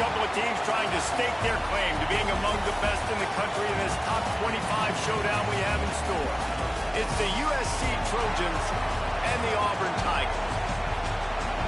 couple of teams trying to stake their claim to being among the best in the country in this top 25 showdown we have in store. It's the USC Trojans and the Auburn Tigers.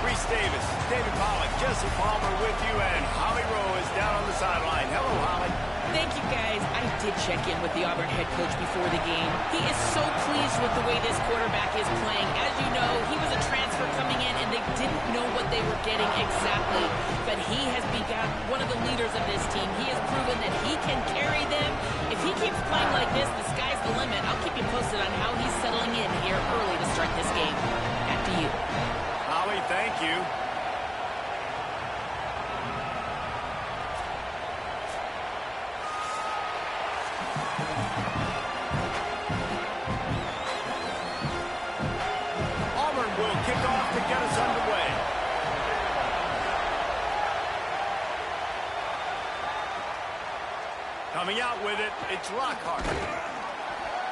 Reese Davis, David Pollack, Jesse Palmer with you, and Holly Rowe is down on the sideline. Hello, Holly. Thank you, guys. I did check in with the Auburn head coach before the game. He is so pleased with the way this quarterback is playing. As you know, he was a transfer coming in, and they didn't know what they were getting exactly. But he has become one of the leaders of this team. He has proven that he can carry them. If he keeps playing like this, the sky's the limit. I'll keep you posted on how he's settling in here early to start this game. Back to you. Holly, thank you. Auburn will kick off to get us underway. Coming out with it, it's Lockhart.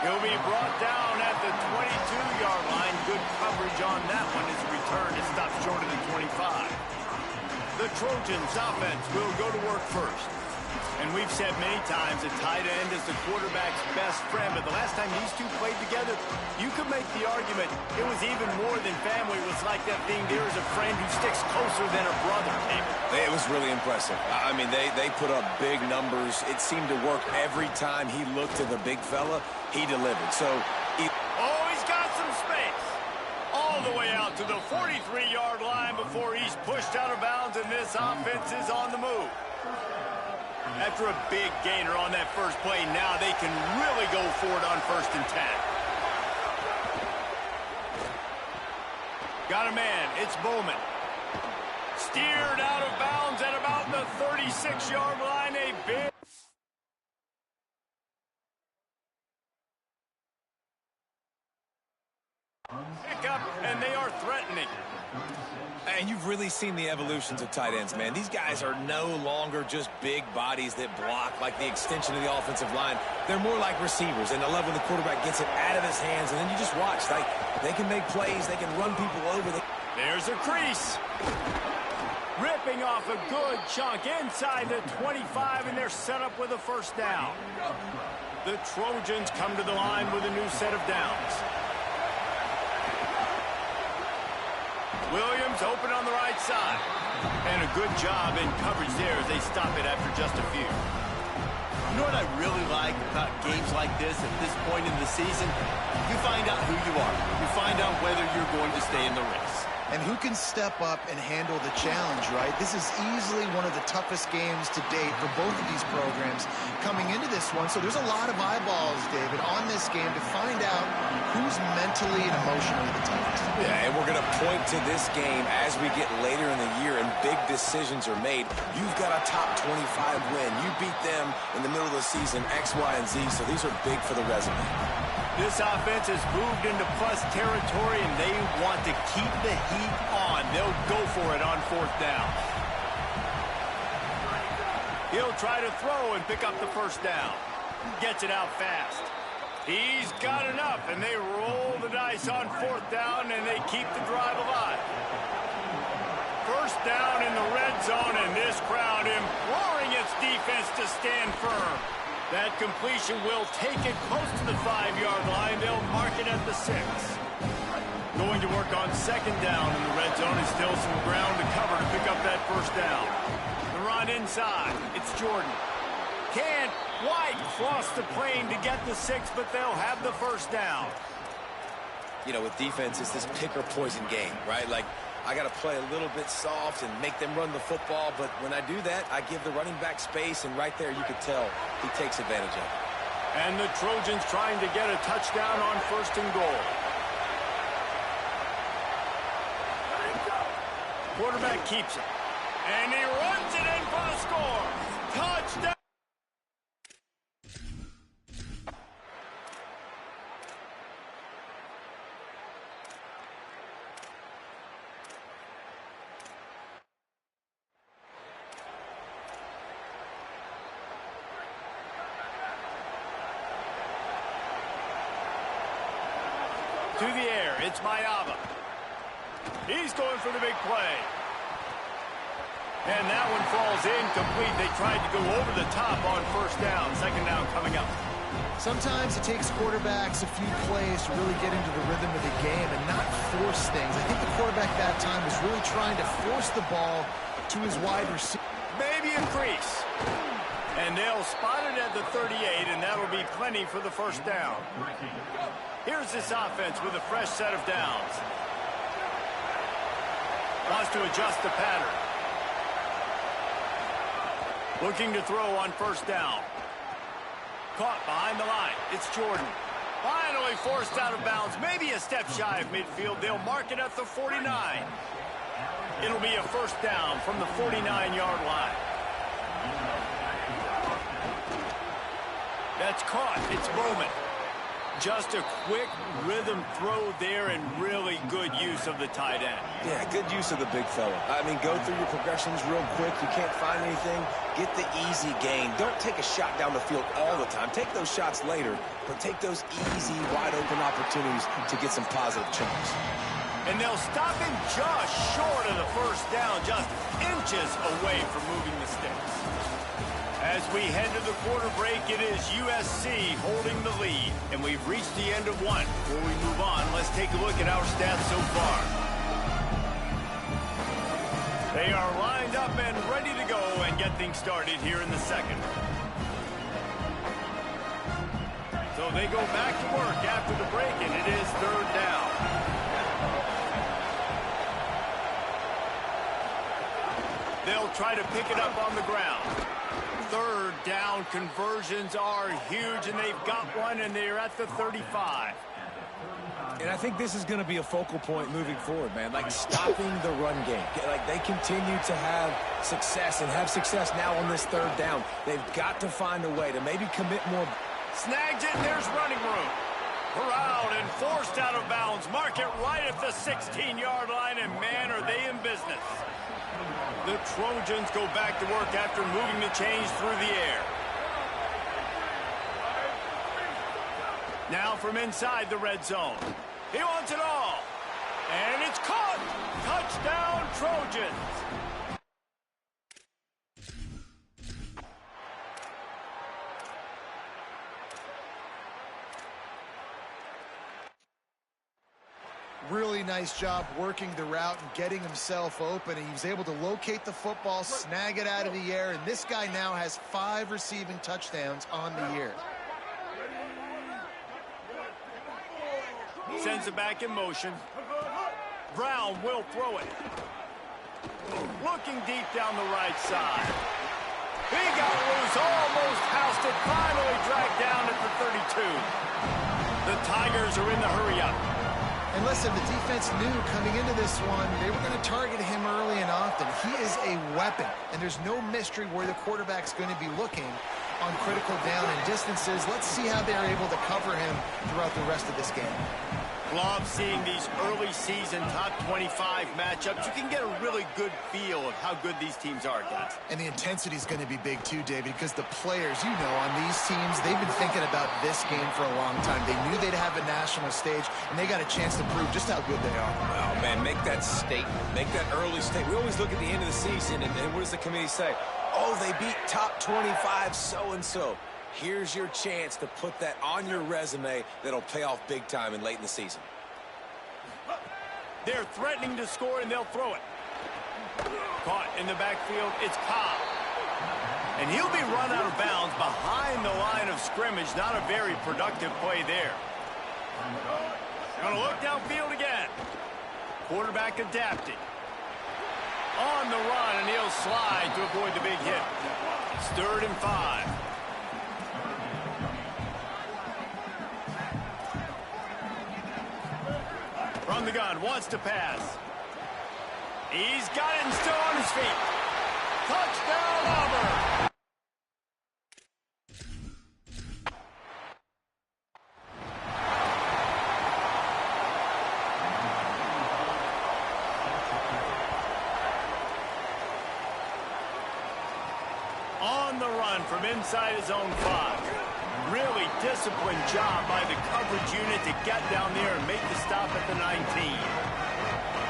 He'll be brought down at the 22-yard line. Good coverage on that one as a return is stopped short of the 25. The Trojans offense will go to work first. And we've said many times a tight end is the quarterback's best friend, but the last time these two played together, you could make the argument it was even more than family. It was like that thing, there is a friend who sticks closer than a brother. It was really impressive. I mean, they put up big numbers. It seemed to work every time he looked to the big fella. He delivered. So, he's got some space. All the way out to the 43-yard line before he's pushed out of bounds, and this offense is on the move. After a big gainer on that first play, now they can really go for it on 1st and 10. Got a man. It's Bowman. Steered out of bounds at about the 36-yard line. A big... pick up, and they are threatening. and you've really seen the evolutions of tight ends, man. These guys are no longer just big bodies that block like the extension of the offensive line. They're more like receivers, and I love when the quarterback gets it out of his hands, and then you just watch. Like, they can make plays. They can run people over. There's a crease. Ripping off a good chunk inside the 25, and they're set up with a first down. The Trojans come to the line with a new set of downs. Williams open on the right side. And a good job in coverage there as they stop it after just a few. You know what I really like about games like this at this point in the season? You find out who you are. You find out whether you're going to stay in the race. And who can step up and handle the challenge, right? This is easily one of the toughest games to date for both of these programs coming into this one. So there's a lot of eyeballs, David, on this game to find out who's mentally and emotionally the toughest. Yeah, and we're going to point to this game as we get later in the year and big decisions are made. You've got a top 25 win. You beat them in the middle of the season, X, Y, and Z, so these are big for the resume. This offense has moved into plus territory, and they want to keep the heat on. They'll go for it on fourth down. He'll try to throw and pick up the first down. Gets it out fast. He's got enough, and they roll the dice on fourth down, and they keep the drive alive. First down in the red zone, and this crowd imploring its defense to stand firm. That completion will take it close to the 5-yard line. They'll mark it at the 6. Going to work on second down in the red zone. And still some ground to cover to pick up that first down. The run inside. It's Jordan. Can't quite cross the plane to get the 6, but they'll have the first down. You know, with defense, it's this pick or poison game, right? Like, I got to play a little bit soft and make them run the football, but when I do that, I give the running back space, and right there you could tell he takes advantage of it. And the Trojans trying to get a touchdown on first and goal. Quarterback keeps it, and he runs it in for the score. Touchdown! To the air, it's Mayava. He's going for the big play. And that one falls incomplete. They tried to go over the top on first down. Second down coming up. Sometimes it takes quarterbacks a few plays to really get into the rhythm of the game and not force things. I think the quarterback that time was really trying to force the ball to his wide receiver. Maybe increase. And they'll spot it at the 38, and that'll be plenty for the first down. Here's this offense with a fresh set of downs. Wants to adjust the pattern. Looking to throw on first down. Caught behind the line. It's Jordan. Finally forced out of bounds. Maybe a step shy of midfield. They'll mark it at the 49. It'll be a first down from the 49-yard line. That's caught. It's Bowman. Just a quick rhythm throw there and really good use of the tight end. Yeah, good use of the big fella. I mean, go through your progressions real quick. You can't find anything. Get the easy gain. Don't take a shot down the field all the time. Take those shots later, but take those easy, wide-open opportunities to get some positive chunks. And they'll stop him just short of the first down, just inches away from moving the sticks. As we head to the quarter break, it is USC holding the lead. And we've reached the end of one. Before we move on, let's take a look at our stats so far. They are lined up and ready to go and get things started here in the second. So they go back to work after the break, and it is third down. They'll try to pick it up on the ground. Third down conversions are huge, and they've got one, and they're at the 35. And I think this is going to be a focal point moving forward, man. Like stopping the run game. Like they continue to have success and have success now on this third down. They've got to find a way to maybe commit more. Snags it, and there's running room. Corralled and forced out of bounds. Mark it right at the 16-yard line, and man, are they in business. The Trojans go back to work after moving the chains through the air. Now from inside the red zone. He wants it all. And it's caught. Touchdown, Trojans. Really nice job working the route and getting himself open. He was able to locate the football, snag it out of the air, and this guy now has 5 receiving touchdowns on the year. Sends it back in motion. Brown will throw it. Looking deep down the right side. He got loose, almost housed it, finally dragged down at the 32. The Tigers are in the hurry-up. And listen, the defense knew coming into this one, they were going to target him early and often. He is a weapon, and there's no mystery where the quarterback's going to be looking on critical down and distances. Let's see how they're able to cover him throughout the rest of this game. Love seeing these early season top 25 matchups. You can get a really good feel of how good these teams are, guys. And the intensity is going to be big too, David, because the players, you know, on these teams, they've been thinking about this game for a long time. They knew they'd have a national stage, and they got a chance to prove just how good they are. Oh, man, make that statement. Make that early statement. We always look at the end of the season, and what does the committee say? Oh, they beat top 25 so-and-so. Here's your chance to put that on your resume that'll pay off big time and late in the season. They're threatening to score, and they'll throw it. Caught in the backfield, it's Cobb. And he'll be run out of bounds behind the line of scrimmage. Not a very productive play there. Gonna look downfield again. Quarterback adapting. On the run, and he'll slide to avoid the big hit. It's 3rd and 5. From the gun, wants to pass. He's got it and still on his feet. Touchdown, Auburn! On the run from inside his own 5. Really disciplined job by the coverage unit to get down there and make the stop at the 19.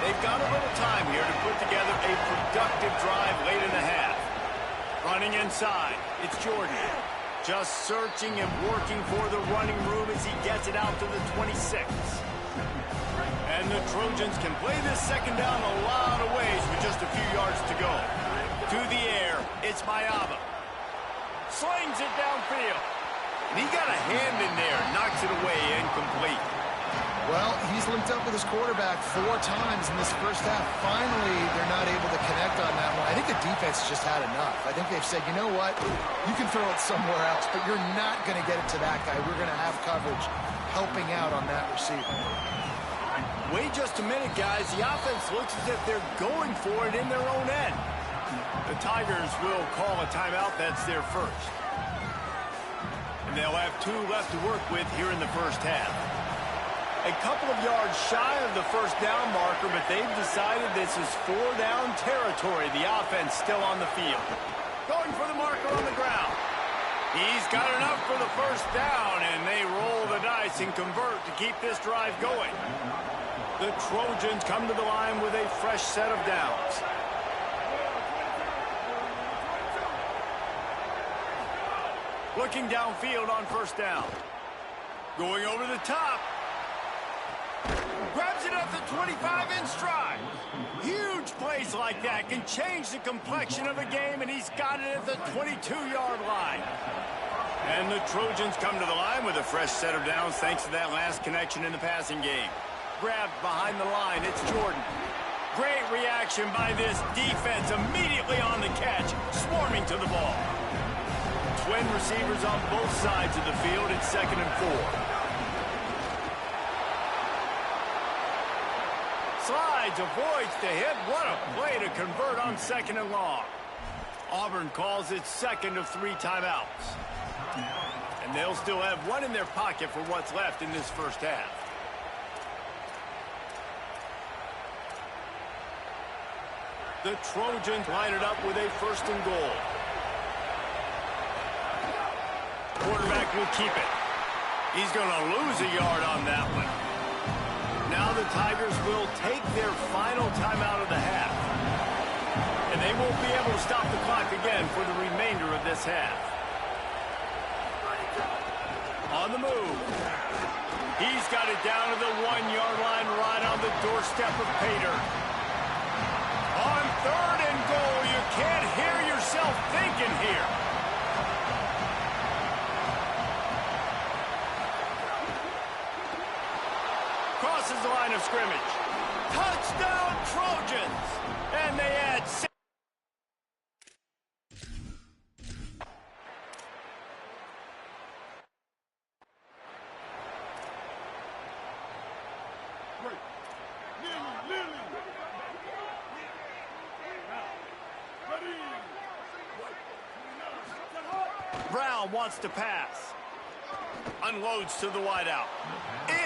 They've got a little time here to put together a productive drive late in the half. Running inside, it's Jordan. Just searching and working for the running room as he gets it out to the 26. And the Trojans can play this second down a lot of ways with just a few yards to go. To the air, it's Mayaba. Slings it downfield. And he got a hand in there, knocks it away, incomplete. Well, he's linked up with his quarterback 4 times in this first half. Finally, they're not able to connect on that one. I think the defense just had enough. I think they've said, you know what? You can throw it somewhere else, but you're not going to get it to that guy. We're going to have coverage helping out on that receiver. Wait just a minute, guys. The offense looks as if they're going for it in their own end. The Tigers will call a timeout. That's their first. And they'll have 2 left to work with here in the first half. A couple of yards shy of the first down marker, but they've decided this is 4-down territory. The offense still on the field. Going for the marker on the ground. He's got enough for the first down, and they roll the dice and convert to keep this drive going. The Trojans come to the line with a fresh set of downs. Looking downfield on first down. Going over the top. Grabs it up the 25 in stride. Huge plays like that can change the complexion of a game, and he's got it at the 22-yard line. And the Trojans come to the line with a fresh set of downs thanks to that last connection in the passing game. Grabbed behind the line, it's Jordan. Great reaction by this defense, immediately on the catch, swarming to the ball. Twin receivers on both sides of the field. It's 2nd and 4. Slides, avoids the hit. What a play to convert on 2nd and long. Auburn calls it 2nd of 3 timeouts. And they'll still have 1 in their pocket for what's left in this first half. The Trojans line it up with a 1st and goal. Quarterback will keep it. He's going to lose a yard on that one. Now the Tigers will take their final timeout of the half. And they won't be able to stop the clock again for the remainder of this half. On the move. He's got it down to the 1-yard line right on the doorstep of Pater. On 3rd and goal, you can't hear yourself thinking here. Crosses the line of scrimmage. Touchdown, Trojans! And they add 6. Brown wants to pass. Unloads to the wideout.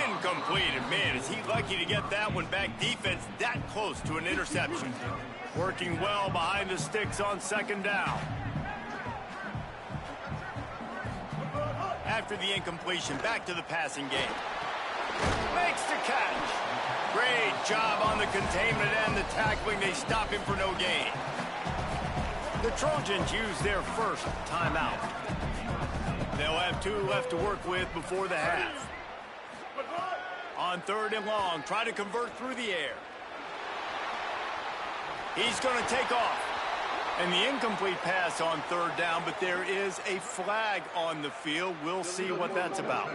Incomplete. And man, is he lucky to get that one back. Defense that close to an interception. Working well behind the sticks on 2nd down. After the incompletion, back to the passing game. Makes the catch. Great job on the containment and the tackling. They stop him for no gain. The Trojans use their first timeout. They'll have 2 left to work with before the half. On 3rd and long, try to convert through the air. He's going to take off. And the incomplete pass on 3rd down, but there is a flag on the field. We'll see what that's about.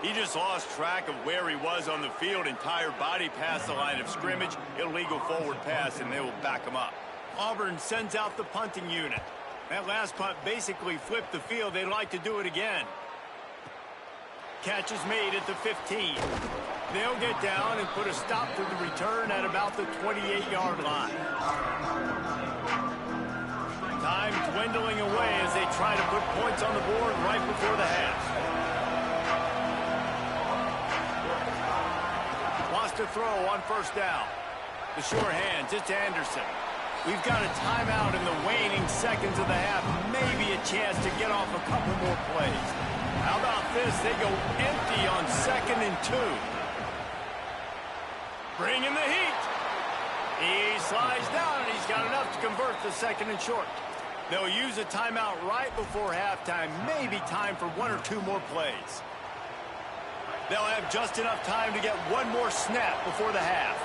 He just lost track of where he was on the field. Entire body past the line of scrimmage. Illegal forward pass, and they will back him up. Auburn sends out the punting unit. That last punt basically flipped the field. They'd like to do it again. Catch is made at the 15. They'll get down and put a stop to the return at about the 28-yard line. Time dwindling away as they try to put points on the board right before the half. Wants to throw on 1st down. The sure hands, it's Anderson. We've got a timeout in the waning seconds of the half. Maybe a chance to get off a couple more plays. How about this? They go empty on 2nd and 2. Bring in the heat. He slides down, and he's got enough to convert the 2nd and short. They'll use a timeout right before halftime, maybe time for 1 or 2 more plays. They'll have just enough time to get 1 more snap before the half.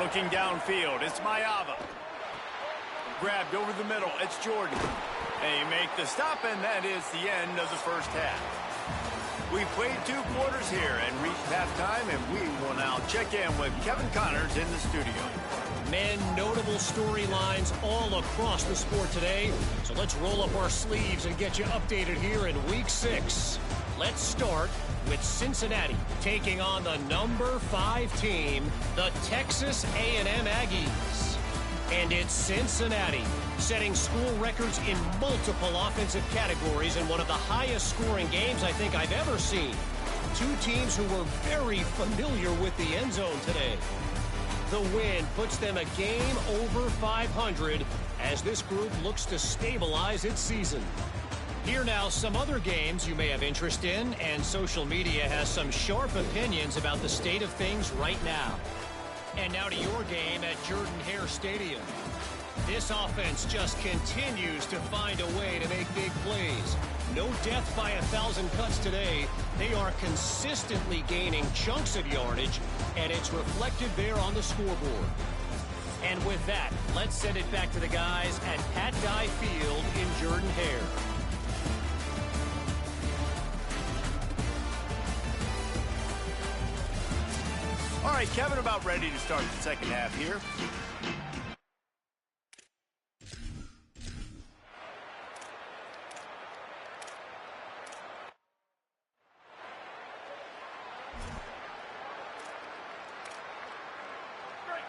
Looking downfield, it's Mayava. Grabbed over the middle, it's Jordan. They make the stop, and that is the end of the first half. We played 2 quarters here and reached halftime, and we will now check in with Kevin Connors in the studio. Men, notable storylines all across the sport today. So let's roll up our sleeves and get you updated here in Week 6. Let's start with Cincinnati taking on the number 5 team, the Texas A&M Aggies. And it's Cincinnati setting school records in multiple offensive categories in one of the highest scoring games I think I've ever seen. 2 teams who were very familiar with the end zone today. The win puts them a game over 500 as this group looks to stabilize its season. Here now some other games you may have interest in, and social media has some sharp opinions about the state of things right now. And now to your game at Jordan-Hare Stadium. This offense just continues to find a way to make big plays. No death by 1,000 cuts today. They are consistently gaining chunks of yardage, and it's reflected there on the scoreboard. And with that, let's send it back to the guys at Pat Dye Field in Jordan-Hare. All right, Kevin, about ready to start the second half here.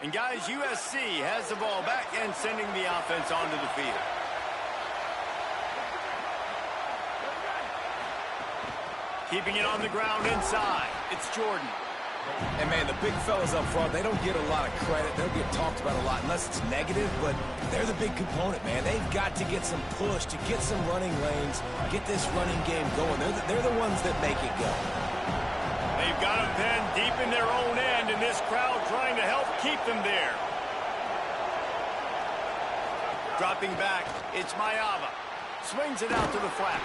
And guys, USC has the ball back and sending the offense onto the field. Keeping it on the ground inside. It's Jordan. And, man, the big fellas up front, they don't get a lot of credit. They'll get talked about a lot unless it's negative, but they're the big component, man. They've got to get some push, to get some running lanes, get this running game going. They're the ones that make it go. They've got them pinned deep in their own end, and this crowd trying to help keep them there. Dropping back, it's Mayava. Swings it out to the flat.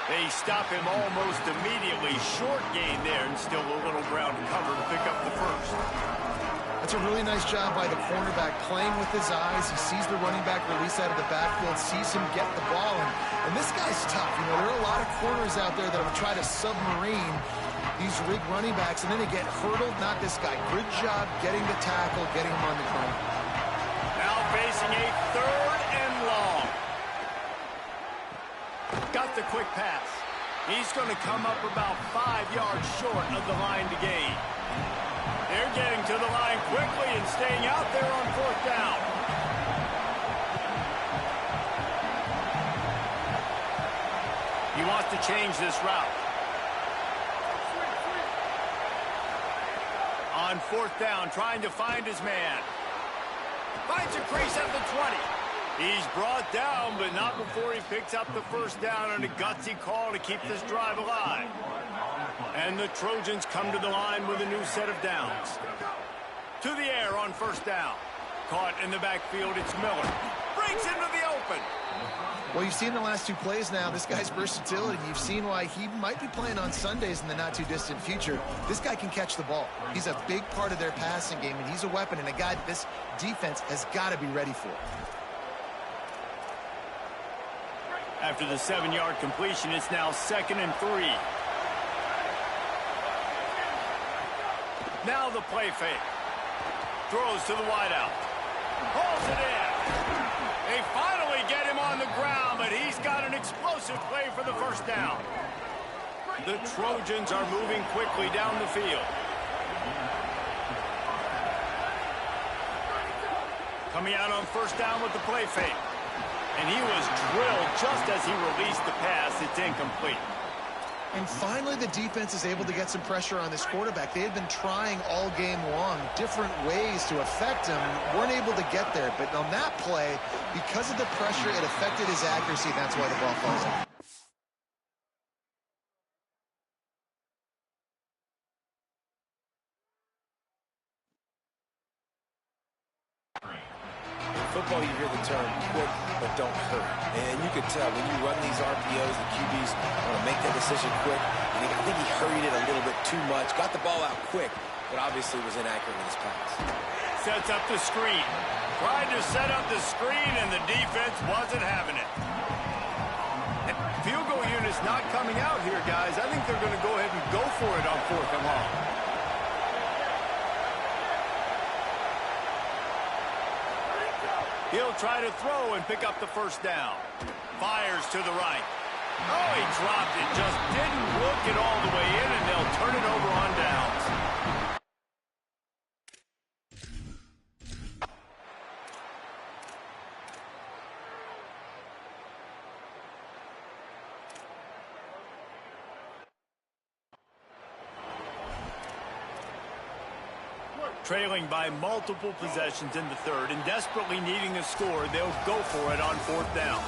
They stop him almost immediately. Short gain there, and still a little ground cover to pick up the first. That's a really nice job by the cornerback, playing with his eyes. He sees the running back release out of the backfield, sees him get the ball, and this guy's tough. You know, there are a lot of corners out there that will try to submarine these rig running backs, and then they get hurdled. Not this guy. Good job getting the tackle, getting him on the ground. Now facing a 3rd and long. Got the quick pass. He's going to come up about 5 yards short of the line to gain. They're getting to the line quickly and staying out there on 4th down. He wants to change this route. On 4th down, trying to find his man. Finds a crease at the 20. He's brought down, but not before he picks up the first down on a gutsy call to keep this drive alive. And the Trojans come to the line with a new set of downs. To the air on 1st down. Caught in the backfield, it's Miller. Breaks into the open. Well, you've seen the last 2 plays now, this guy's versatility. You've seen why he might be playing on Sundays in the not-too-distant future. This guy can catch the ball. He's a big part of their passing game, and he's a weapon and a guy that this defense has got to be ready for. After the 7-yard completion, it's now 2nd and 3. Now the play fake. Throws to the wideout. Pulls it in. They finally get him on the ground, but he's got an explosive play for the first down. The Trojans are moving quickly down the field. Coming out on 1st down with the play fake. And he was drilled just as he released the pass. It's incomplete. And finally, the defense is able to get some pressure on this quarterback. They had been trying all game long different ways to affect him, weren't able to get there. But on that play, because of the pressure, it affected his accuracy. That's why the ball falls out. Football, you hear the term quick but don't hurt. And you could tell when you run these RPOs, the QBs want to make that decision quick. And I think he hurried it a little bit too much. Got the ball out quick, but obviously was inaccurate with his pass. Sets up the screen. Tried to set up the screen, and the defense wasn't having it. Field goal unit's not coming out here, guys. I think they're going to go ahead and go for it on 4th and long. He'll try to throw and pick up the first down. Fires to the right. Oh, he dropped it. Just didn't look it all the way in, and they'll turn it over on downs. Trailing by multiple possessions in the 3rd and desperately needing a score, they'll go for it on 4th down.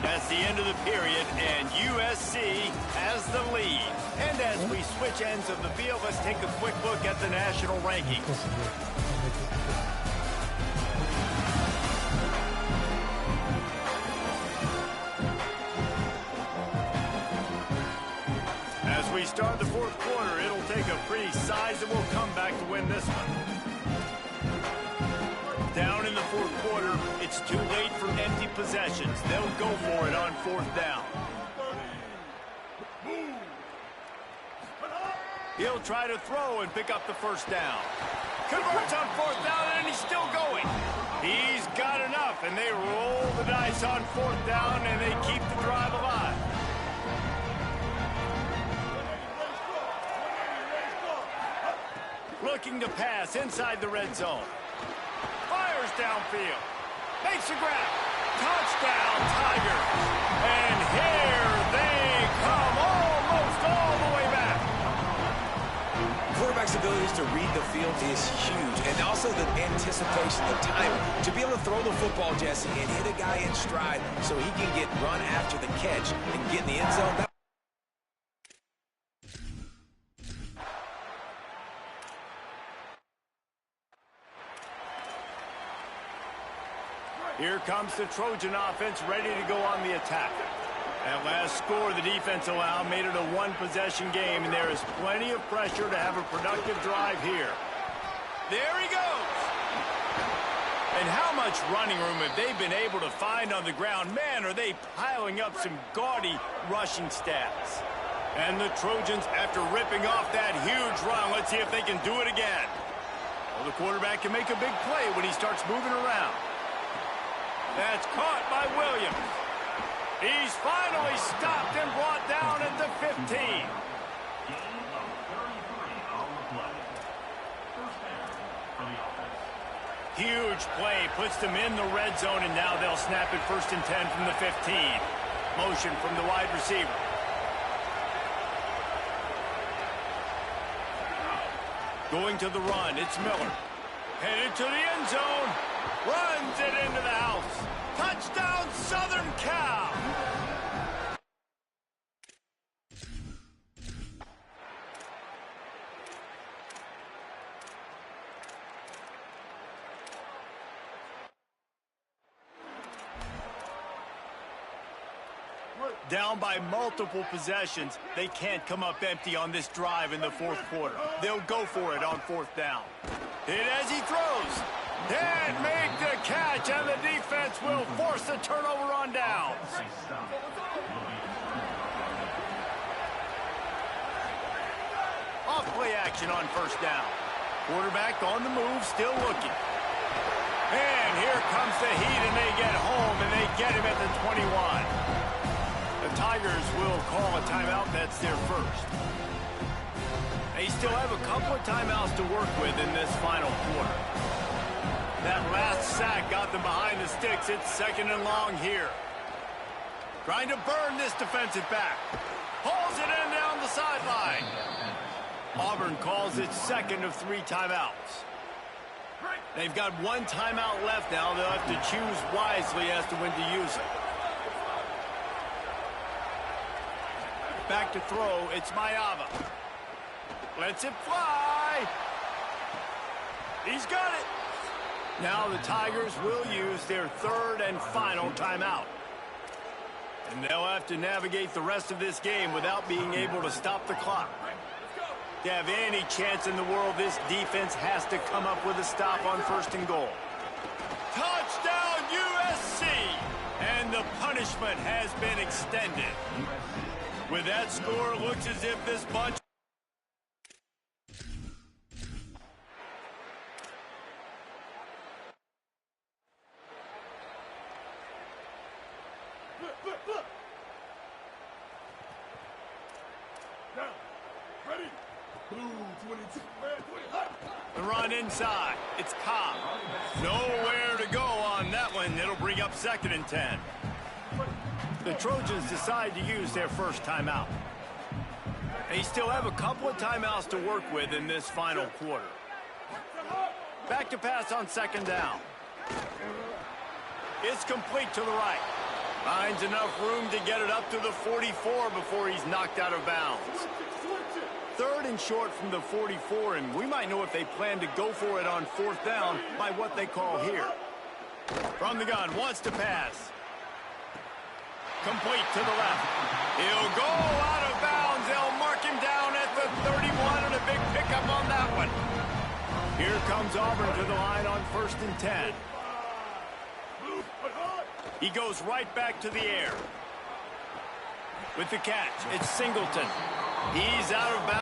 That's the end of the period, and USC has the lead. And as we switch ends of the field, let's take a quick look at the national rankings. As we start the 4th quarter, it'll take a pretty sizable comeback to win this one. Down in the 4th quarter, it's too late for empty possessions. They'll go for it on 4th down. He'll try to throw and pick up the first down. Converts on 4th down, and he's still going. He's got enough, and they roll the dice on 4th down, and they keep the drive alive. Looking to pass inside the red zone. Fires downfield. Makes a grab. Touchdown, Tigers. And here they come, almost all the way back. Quarterback's abilities to read the field is huge. And also the anticipation, the timing. To be able to throw the football, Jesse, and hit a guy in stride so he can get run after the catch and get in the end zone. Here comes the Trojan offense ready to go on the attack. That last score the defense allowed made it a one-possession game, and there is plenty of pressure to have a productive drive here. There he goes. And how much running room have they been able to find on the ground? Man, are they piling up some gaudy rushing stats. And the Trojans, after ripping off that huge run, let's see if they can do it again. Well, the quarterback can make a big play when he starts moving around. That's caught by Williams. He's finally stopped and brought down at the 15. Huge play puts them in the red zone, and now they'll snap it 1st and 10 from the 15. Motion from the wide receiver. Going to the run, it's Miller. Headed to the end zone. Runs it into the house. Touchdown, Southern Cal. Down by multiple possessions, they can't come up empty on this drive in the 4th quarter. They'll go for it on 4th down. Hit as he throws. And make the catch, and the defense will force the turnover on downs. Off play action on 1st down. Quarterback on the move, still looking. And here comes the heat, and they get home, and they get him at the 21. The Tigers will call a timeout. That's their first. They still have a couple of timeouts to work with in this final quarter. That last sack got them behind the sticks. It's 2nd and long here. Trying to burn this defensive back. Pulls it in down the sideline. Auburn calls its second of 3 timeouts. They've got 1 timeout left now. They'll have to choose wisely as to when to use it. Back to throw, it's Mayava. Lets it fly. He's got it. Now the Tigers will use their 3rd and final timeout. And they'll have to navigate the rest of this game without being able to stop the clock. To have any chance in the world, this defense has to come up with a stop on 1st and goal. Touchdown, USC! And the punishment has been extended. With that score, it looks as if this bunch... The run inside. It's Cobb. Nowhere to go on that one. It'll bring up 2nd and 10. The Trojans decide to use their first timeout. They still have a couple of timeouts to work with in this final quarter. Back to pass on 2nd down. It's complete to the right. Finds enough room to get it up to the 44 before he's knocked out of bounds. 3rd and short from the 44, and we might know if they plan to go for it on 4th down by what they call here. From the gun, wants to pass. Complete to the left. He'll go out of bounds. They'll mark him down at the 31, and a big pickup on that one. Here comes Auburn to the line on 1st and 10. He goes right back to the air. With the catch, it's Singleton. He's out of bounds.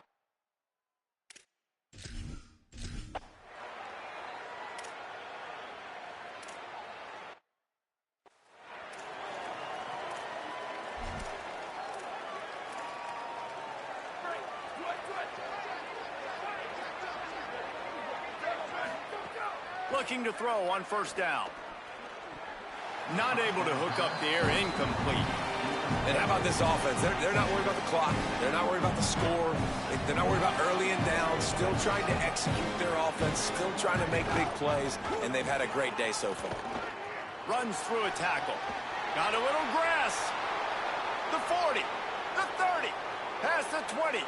Looking to throw on 1st down. Not able to hook up the air, incomplete. And how about this offense? They're not worried about the clock. They're not worried about the score. They're not worried about early and down. Still trying to execute their offense. Still trying to make big plays. And they've had a great day so far. Runs through a tackle. Got a little grass. The 40. The 30. Past the 20.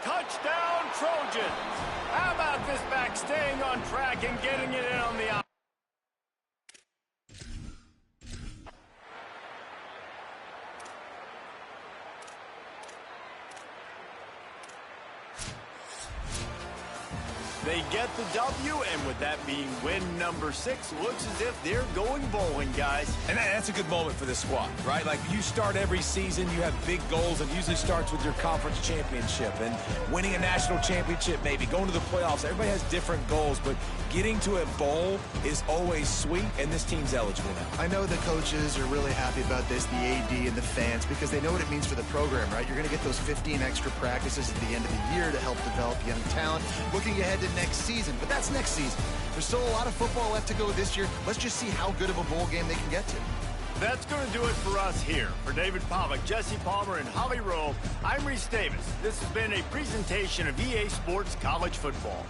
Touchdown, Trojans. How about this back staying on track and getting it in on the outside? They get the W, and with that being win number 6, looks as if they're going bowling, guys. And that's a good moment for this squad, right? Like, you start every season, you have big goals. It usually starts with your conference championship and winning a national championship, maybe going to the playoffs. Everybody has different goals, but getting to a bowl is always sweet, and this team's eligible now. I know the coaches are really happy about this, the AD and the fans, because they know what it means for the program, right? You're going to get those 15 extra practices at the end of the year to help develop young talent. Looking ahead to next season, but that's next season. There's still a lot of football left to go this year. Let's just see how good of a bowl game they can get to. That's going to do it for us here. For David Pollack, Jesse Palmer, and Holly Rowe, I'm Reese Davis. This has been a presentation of EA Sports College Football.